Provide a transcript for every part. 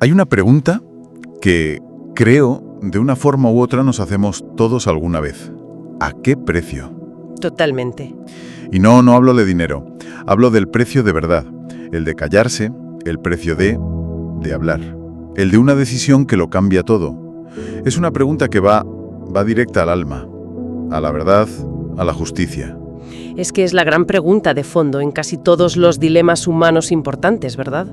Hay una pregunta que creo de una forma u otra nos hacemos todos alguna vez. ¿A qué precio? Totalmente. Y no hablo de dinero, hablo del precio de verdad, el de callarse, el precio de hablar, el de una decisión que lo cambia todo. Es una pregunta que va directa al alma, a la verdad, a la justicia. Es que es la gran pregunta de fondo en casi todos los dilemas humanos importantes, ¿verdad?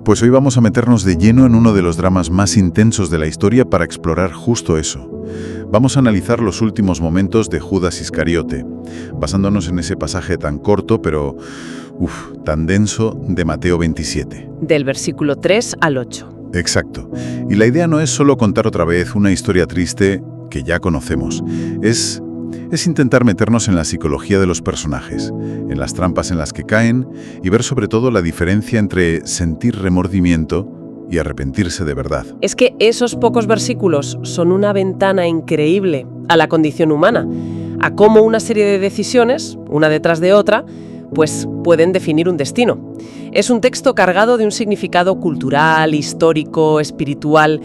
Pues hoy vamos a meternos de lleno en uno de los dramas más intensos de la historia para explorar justo eso. Vamos a analizar los últimos momentos de Judas Iscariote, basándonos en ese pasaje tan corto, pero tan denso de Mateo 27. Del versículo 3 al 8. Exacto. Y la idea no es solo contar otra vez una historia triste que ya conocemos. Es intentar meternos en la psicología de los personajes, en las trampas en las que caen y ver sobre todo la diferencia entre sentir remordimiento y arrepentirse de verdad. Es que esos pocos versículos son una ventana increíble a la condición humana, a cómo una serie de decisiones, una detrás de otra, pues pueden definir un destino. Es un texto cargado de un significado cultural, histórico, espiritual,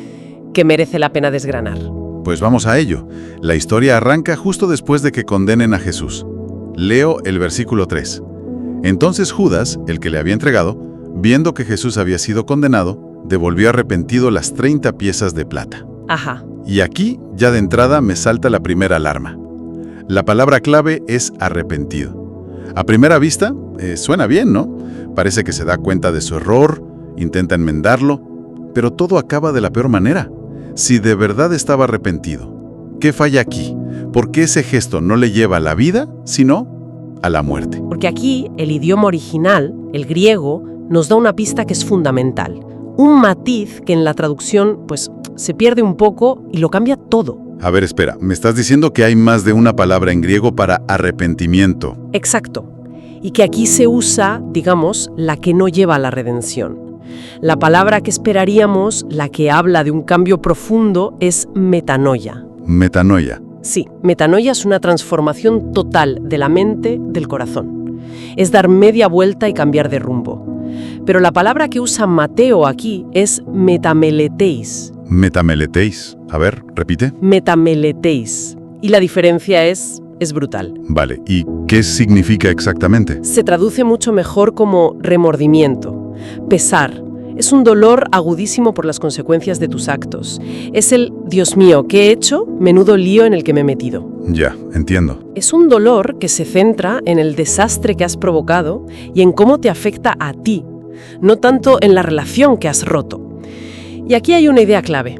que merece la pena desgranar. Pues vamos a ello. La historia arranca justo después de que condenen a Jesús. Leo el versículo 3. Entonces Judas, el que le había entregado, viendo que Jesús había sido condenado, devolvió arrepentido las 30 piezas de plata. Ajá. Y aquí, ya de entrada, me salta la primera alarma. La palabra clave es arrepentido. A primera vista, suena bien, ¿no? Parece que se da cuenta de su error, intenta enmendarlo, pero todo acaba de la peor manera. Si de verdad estaba arrepentido, ¿qué falla aquí? ¿Por qué ese gesto no le lleva a la vida, sino a la muerte? Porque aquí el idioma original, el griego, nos da una pista que es fundamental. Un matiz que en la traducción, pues, se pierde un poco y lo cambia todo. A ver, espera, ¿me estás diciendo que hay más de una palabra en griego para arrepentimiento? Exacto. Y que aquí se usa, digamos, la que no lleva a la redención. La palabra que esperaríamos, la que habla de un cambio profundo, es metanoia. Metanoia. Sí, metanoia es una transformación total de la mente, del corazón. Es dar media vuelta y cambiar de rumbo. Pero la palabra que usa Mateo aquí es metameleteis. Metameleteis. A ver, repite. Metameleteis. Y la diferencia es brutal. Vale, ¿y qué significa exactamente? Se traduce mucho mejor como remordimiento, pesar. Es un dolor agudísimo por las consecuencias de tus actos. Es el, Dios mío, ¿qué he hecho? Menudo lío en el que me he metido. Ya, entiendo. Es un dolor que se centra en el desastre que has provocado y en cómo te afecta a ti, no tanto en la relación que has roto. Y aquí hay una idea clave.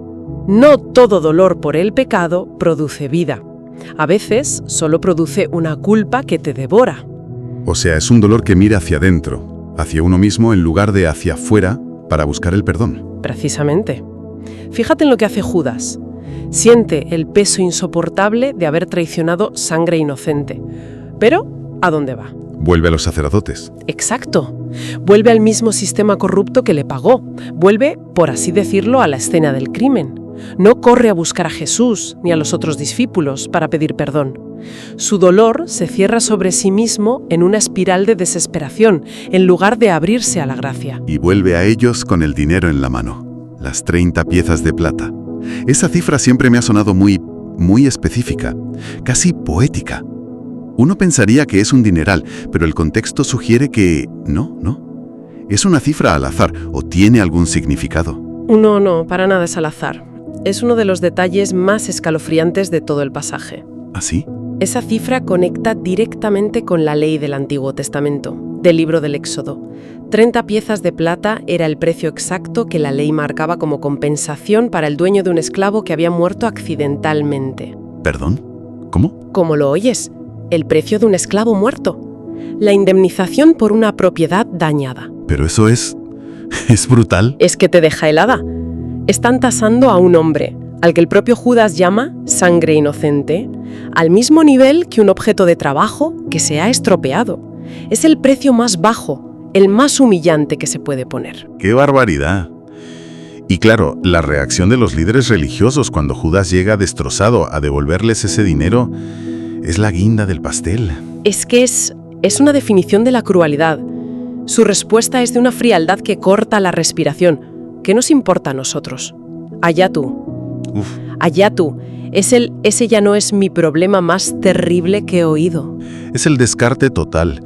No todo dolor por el pecado produce vida. A veces solo produce una culpa que te devora. O sea, es un dolor que mira hacia adentro, hacia uno mismo en lugar de hacia afuera para buscar el perdón. Precisamente. Fíjate en lo que hace Judas. Siente el peso insoportable de haber traicionado sangre inocente. Pero, ¿a dónde va? Vuelve a los sacerdotes. Exacto. Vuelve al mismo sistema corrupto que le pagó. Vuelve, por así decirlo, a la escena del crimen. No corre a buscar a Jesús ni a los otros discípulos para pedir perdón. Su dolor se cierra sobre sí mismo en una espiral de desesperación, en lugar de abrirse a la gracia. Y vuelve a ellos con el dinero en la mano, las 30 piezas de plata. Esa cifra siempre me ha sonado muy específica, casi poética. Uno pensaría que es un dineral, pero el contexto sugiere que no. Es una cifra al azar o tiene algún significado. No, para nada es al azar. Es uno de los detalles más escalofriantes de todo el pasaje. ¿Ah, sí? Esa cifra conecta directamente con la ley del Antiguo Testamento, del libro del Éxodo. 30 piezas de plata era el precio exacto que la ley marcaba como compensación para el dueño de un esclavo que había muerto accidentalmente. ¿Perdón? ¿Cómo? ¿Cómo lo oyes? El precio de un esclavo muerto. La indemnización por una propiedad dañada. Pero eso es brutal. Es que te deja helada. Están tasando a un hombre, al que el propio Judas llama sangre inocente, al mismo nivel que un objeto de trabajo que se ha estropeado. Es el precio más bajo, el más humillante que se puede poner. ¡Qué barbaridad! Y claro, la reacción de los líderes religiosos cuando Judas llega destrozado a devolverles ese dinero es la guinda del pastel. Es que es una definición de la crueldad. Su respuesta es de una frialdad que corta la respiración. ¿qué nos importa a nosotros? Allá tú. Uf, Allá tú. Ese ya no es mi problema más terrible que he oído. es el descarte total.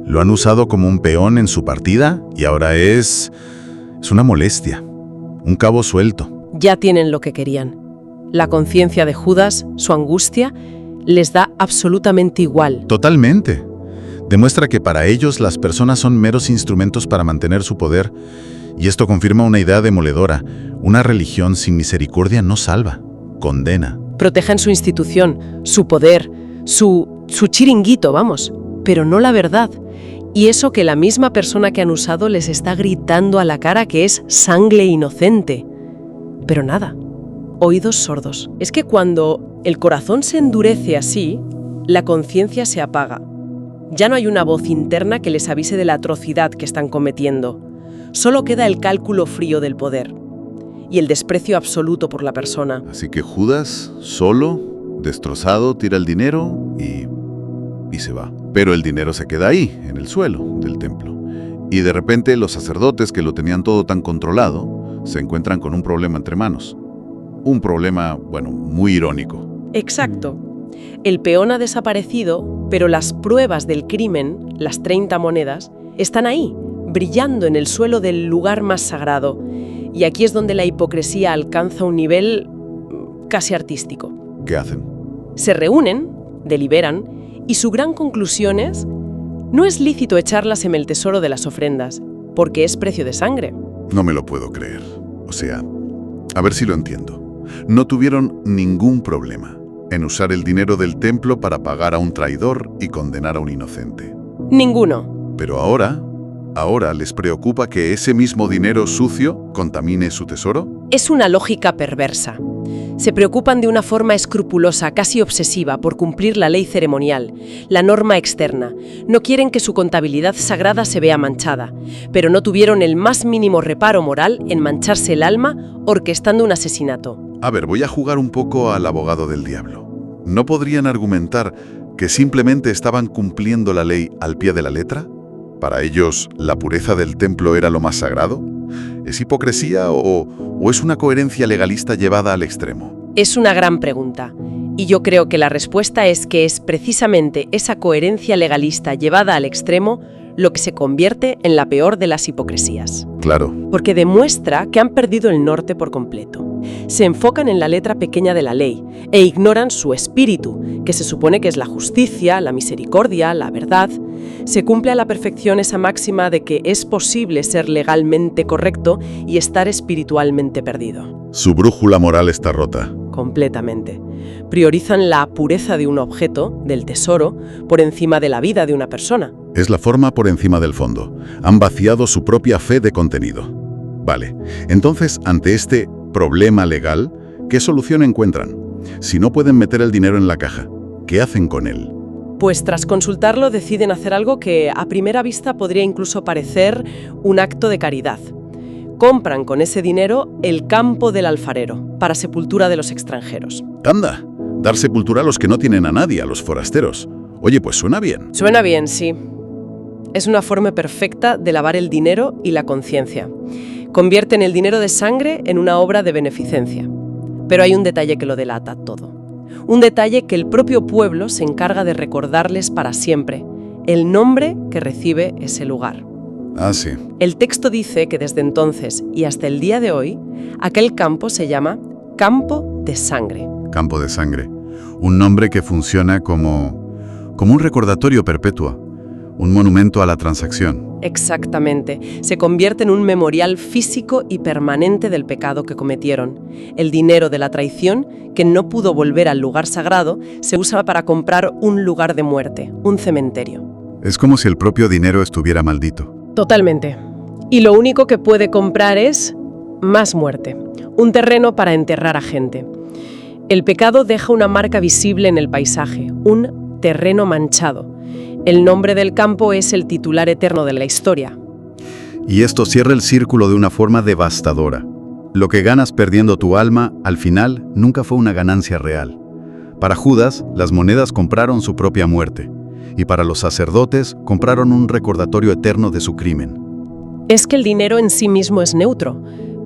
Lo han usado como un peón en su partida y ahora es una molestia, un cabo suelto. Ya tienen lo que querían. La conciencia de Judas, su angustia, les da absolutamente igual. Totalmente. Demuestra que para ellos las personas son meros instrumentos para mantener su poder, y esto confirma una idea demoledora. Una religión sin misericordia no salva, condena. Protegen su institución, su poder, su chiringuito, vamos, pero no la verdad. Y eso que la misma persona que han usado les está gritando a la cara que es sangre inocente. Pero nada, oídos sordos. Es que cuando el corazón se endurece así, la conciencia se apaga. Ya no hay una voz interna que les avise de la atrocidad que están cometiendo. Solo queda el cálculo frío del poder y el desprecio absoluto por la persona. Así que Judas, solo, destrozado, tira el dinero y se va. Pero el dinero se queda ahí, en el suelo del templo. Y de repente los sacerdotes que lo tenían todo tan controlado se encuentran con un problema entre manos. Un problema, bueno, muy irónico. Exacto. El peón ha desaparecido, pero las pruebas del crimen, las 30 monedas, están ahí, brillando en el suelo del lugar más sagrado. Y aquí es donde la hipocresía alcanza un nivel casi artístico. ¿Qué hacen? Se reúnen, deliberan, y su gran conclusión es: no es lícito echarlas en el tesoro de las ofrendas, porque es precio de sangre. No me lo puedo creer. O sea, a ver si lo entiendo. No tuvieron ningún problema en usar el dinero del templo para pagar a un traidor y condenar a un inocente. Ninguno. Pero ahora les preocupa que ese mismo dinero sucio contamine su tesoro. Es una lógica perversa. Se preocupan de una forma escrupulosa, casi obsesiva, por cumplir la ley ceremonial, la norma externa. No quieren que su contabilidad sagrada se vea manchada, pero no tuvieron el más mínimo reparo moral en mancharse el alma orquestando un asesinato. A ver, voy a jugar un poco al abogado del diablo. ¿No podrían argumentar que simplemente estaban cumpliendo la ley al pie de la letra? ¿Para ellos la pureza del templo era lo más sagrado? ¿Es hipocresía o es una coherencia legalista llevada al extremo? Es una gran pregunta, y yo creo que la respuesta es que es precisamente esa coherencia legalista llevada al extremo lo que se convierte en la peor de las hipocresías. Claro. Porque demuestra que han perdido el norte por completo. Se enfocan en la letra pequeña de la ley e ignoran su espíritu, que se supone que es la justicia, la misericordia, la verdad. Se cumple a la perfección esa máxima de que es posible ser legalmente correcto y estar espiritualmente perdido. Su brújula moral está rota. Completamente. Priorizan la pureza de un objeto, del tesoro, por encima de la vida de una persona. Es la forma por encima del fondo. Han vaciado su propia fe de contenido. Vale, entonces, ante este problema legal, ¿qué solución encuentran? Si no pueden meter el dinero en la caja, ¿qué hacen con él? Pues tras consultarlo deciden hacer algo que a primera vista podría incluso parecer un acto de caridad. Compran con ese dinero el campo del alfarero, para sepultura de los extranjeros. ¡Anda! Dar sepultura a los que no tienen a nadie, a los forasteros. Oye, pues suena bien. Suena bien, sí. Es una forma perfecta de lavar el dinero y la conciencia. Convierten el dinero de sangre en una obra de beneficencia. Pero hay un detalle que lo delata todo. Un detalle que el propio pueblo se encarga de recordarles para siempre: el nombre que recibe ese lugar. Ah, sí. El texto dice que desde entonces y hasta el día de hoy, aquel campo se llama Campo de Sangre. Campo de sangre. Un nombre que funciona como un recordatorio perpetuo, un monumento a la transacción. Exactamente. Se convierte en un memorial físico y permanente del pecado que cometieron. El dinero de la traición, que no pudo volver al lugar sagrado, se usa para comprar un lugar de muerte, un cementerio. Es como si el propio dinero estuviera maldito. Totalmente. Y lo único que puede comprar es más muerte, un terreno para enterrar a gente. El pecado deja una marca visible en el paisaje, un terreno manchado. El nombre del campo es el titular eterno de la historia. Y esto cierra el círculo de una forma devastadora. Lo que ganas perdiendo tu alma, al final, nunca fue una ganancia real. Para Judas, las monedas compraron su propia muerte. Y para los sacerdotes, compraron un recordatorio eterno de su crimen. Es que el dinero en sí mismo es neutro,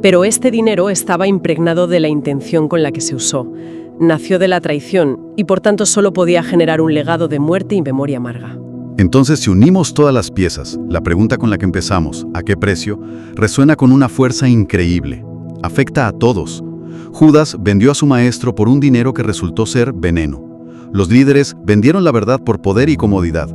Pero este dinero estaba impregnado de la intención con la que se usó. Nació de la traición y por tanto solo podía generar un legado de muerte y memoria amarga. Entonces, si unimos todas las piezas, la pregunta con la que empezamos, ¿a qué precio?, resuena con una fuerza increíble. Afecta a todos. Judas vendió a su maestro por un dinero que resultó ser veneno. Los líderes vendieron la verdad por poder y comodidad.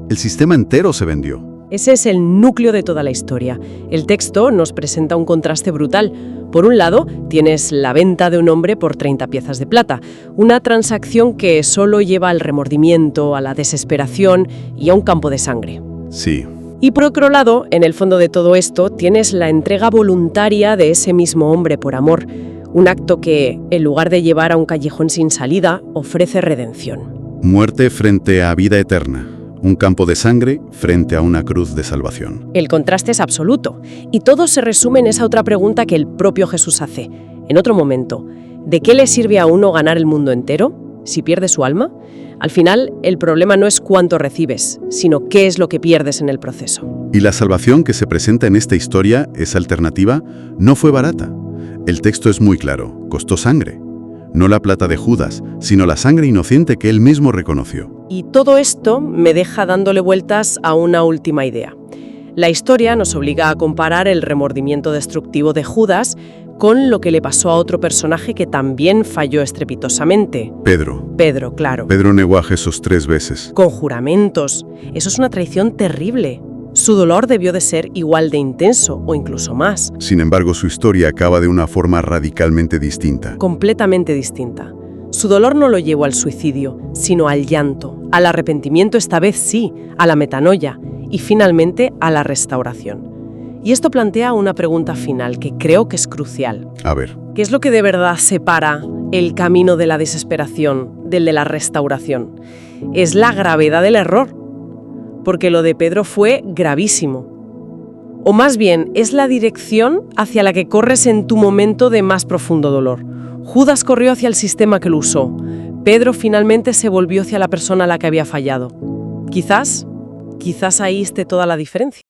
El sistema entero se vendió. Ese es el núcleo de toda la historia. El texto nos presenta un contraste brutal. Por un lado, tienes la venta de un hombre por 30 piezas de plata, una transacción que solo lleva al remordimiento, a la desesperación y a un campo de sangre. Sí. Y por otro lado, en el fondo de todo esto, tienes la entrega voluntaria de ese mismo hombre por amor, un acto que, en lugar de llevar a un callejón sin salida, ofrece redención. Muerte frente a vida eterna. Un campo de sangre frente a una cruz de salvación. El contraste es absoluto, y todo se resume en esa otra pregunta que el propio Jesús hace. En otro momento, ¿de qué le sirve a uno ganar el mundo entero si pierde su alma? Al final, el problema no es cuánto recibes, sino qué es lo que pierdes en el proceso. Y la salvación que se presenta en esta historia, esa alternativa, no fue barata. El texto es muy claro, costó sangre. No la plata de Judas, sino la sangre inocente que él mismo reconoció. Y todo esto me deja dándole vueltas a una última idea. La historia nos obliga a comparar el remordimiento destructivo de Judas con lo que le pasó a otro personaje que también falló estrepitosamente. Pedro, claro. Pedro negó a Jesús 3 veces. Con juramentos. Eso es una traición terrible. Su dolor debió de ser igual de intenso o incluso más. Sin embargo, su historia acaba de una forma radicalmente distinta. Completamente distinta. Su dolor no lo llevó al suicidio, sino al llanto, al arrepentimiento esta vez sí, a la metanoia y finalmente a la restauración. Y esto plantea una pregunta final que creo que es crucial. A ver. ¿Qué es lo que de verdad separa el camino de la desesperación del de la restauración? Es la gravedad del error. Porque lo de Pedro fue gravísimo. O más bien, es la dirección hacia la que corres en tu momento de más profundo dolor. Judas corrió hacia el sistema que lo usó. Pedro finalmente se volvió hacia la persona a la que había fallado. Quizás ahí esté toda la diferencia.